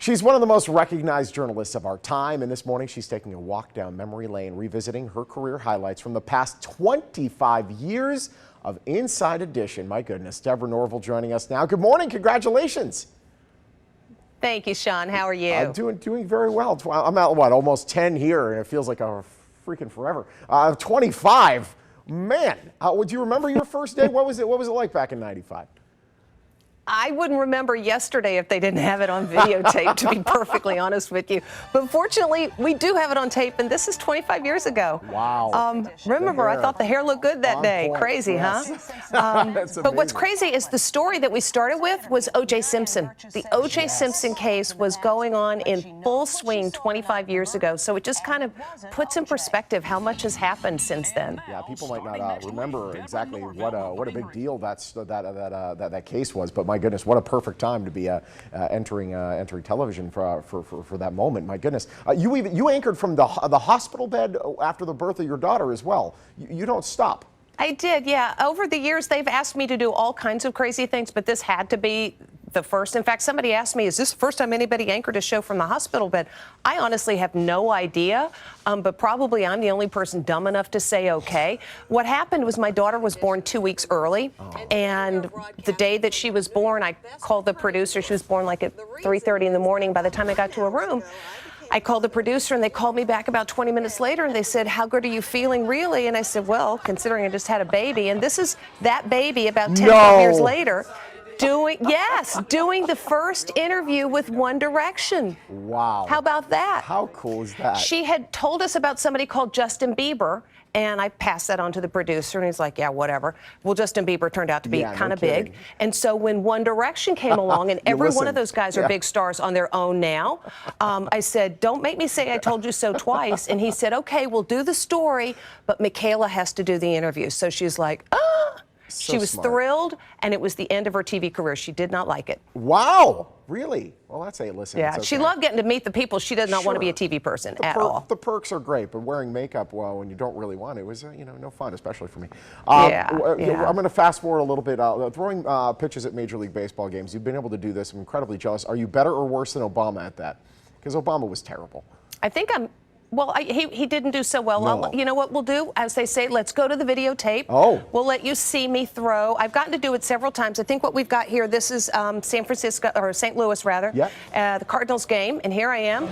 She's one of the most recognized journalists of our time, and this morning she's taking a walk down memory lane, revisiting her career highlights from the past 25 years of Inside Edition. My goodness, Deborah Norville joining us now. Good morning, congratulations. Thank you, Sean. How are you? I'm doing very well. I'm at, what, almost 10 here, and it feels like a freaking forever. 25, man, do you remember your first day? What was it like back in 95? I wouldn't remember yesterday if they didn't have it on videotape, to be perfectly honest with you. But fortunately, we do have it on tape, and this is 25 years ago. Wow. Remember, I thought the hair looked good that day. Point. Crazy, Yes. huh? But what's crazy is the story that we started with was O.J. Simpson. The O.J. Simpson case was going on in full swing 25 years ago. So it just kind of puts in perspective how much has happened since then. Yeah, people might not remember exactly what a big deal that case was, but my goodness, what a perfect time to be entering television for that moment. My goodness, you anchored from the hospital bed after the birth of your daughter as well. You don't stop. I did, yeah. Over the years, they've asked me to do all kinds of crazy things, but this had to be the first. In fact, somebody asked me, is this the first time anybody anchored a show from the hospital bed? I honestly have no idea, but probably I'm the only person dumb enough to say okay. What happened was my daughter was born 2 weeks early, and the day that she was born, I called the producer. She was born like at 3:30 in the morning. By the time I got to her room, I called the producer, and they called me back about 20 minutes later, and they said, how good are you feeling, really? And I said, well, considering I just had a baby, and this is that baby about 10 years later, doing the first interview with One Direction. Wow. How about that? How cool is that? She had told us about somebody called Justin Bieber, and I passed that on to the producer, and he's like, yeah, whatever. Well, Justin Bieber turned out to be kind of big. And so when One Direction came along, and every one of those guys are big stars on their own now, I said, don't make me say I told you so twice. And he said, okay, we'll do the story, but Michaela has to do the interview. So she's like, ah. She was thrilled, and it was the end of her TV career. She did not like it. Wow, really? Well, that's listen. Yeah, it's okay. she loved getting to meet the people. She does not want to be a TV person at all. The perks are great, but wearing makeup when you don't really want it was no fun, especially for me. Yeah. I'm going to fast forward a little bit. Throwing pitches at Major League Baseball games. You've been able to do this. I'm incredibly jealous. Are you better or worse than Obama at that? Because Obama was terrible. I think I'm. Well, he didn't do so well. No. You know what we'll do? As they say, let's go to the videotape. Oh. We'll let you see me throw. I've gotten to do it several times. I think what we've got here, this is San Francisco, or St. Louis, rather. Yeah. The Cardinals game, and here I am.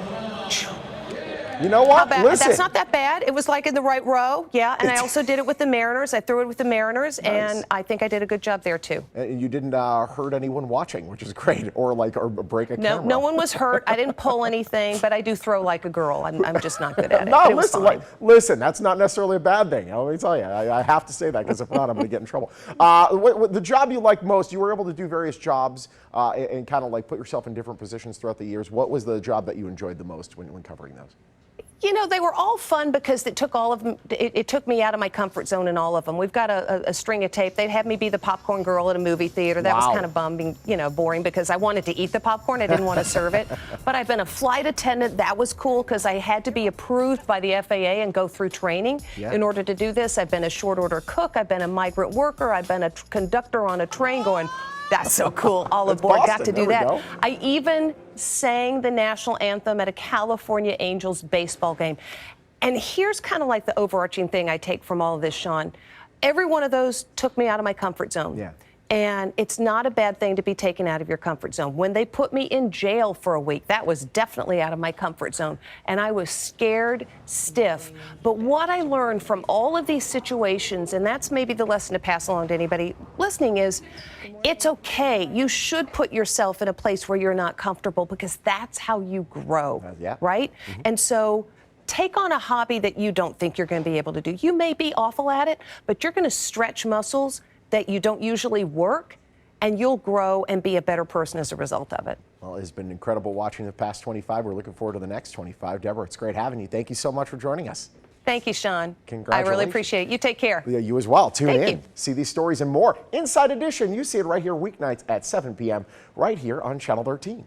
You know what? Listen. That's not that bad. It was like in the right row. Yeah, and I also did it with the Mariners. I threw it with the Mariners, and I think I did a good job there, too. And you didn't hurt anyone watching, which is great, or break a camera. No one was hurt. I didn't pull anything, but I do throw like a girl. I'm just not good at it. No, listen, that's not necessarily a bad thing. Let me tell you, I have to say that, because if not, I'm going to get in trouble. The job you like most, you were able to do various jobs and kind of like put yourself in different positions throughout the years. What was the job that you enjoyed the most when covering those? You know, they were all fun because it took all of them. It took me out of my comfort zone in all of them. We've got a string of tape. They'd have me be the popcorn girl at a movie theater. That was kind of boring because I wanted to eat the popcorn. I didn't want to serve it. But I've been a flight attendant. That was cool because I had to be approved by the FAA and go through training in order to do this. I've been a short order cook. I've been a migrant worker. I've been a conductor on a train going, that's so cool. All aboard. Boston. Got to do that. I even sang the national anthem at a California Angels baseball game. And here's kind of like the overarching thing I take from all of this, Sean. Every one of those took me out of my comfort zone. Yeah. And it's not a bad thing to be taken out of your comfort zone. When they put me in jail for a week, that was definitely out of my comfort zone. And I was scared stiff. But what I learned from all of these situations, and that's maybe the lesson to pass along to anybody listening, is it's okay. You should put yourself in a place where you're not comfortable because that's how you grow, right? Mm-hmm. And so take on a hobby that you don't think you're going to be able to do. You may be awful at it, but you're going to stretch muscles that you don't usually work, and you'll grow and be a better person as a result of it. Well, it's been incredible watching the past 25. We're looking forward to the next 25. Deborah, it's great having you. Thank you so much for joining us. Thank you, Sean. Congratulations. I really appreciate it. You take care. Yeah, you as well. Tune in. You. See these stories and more. Inside Edition, you see it right here weeknights at 7 p.m. right here on Channel 13.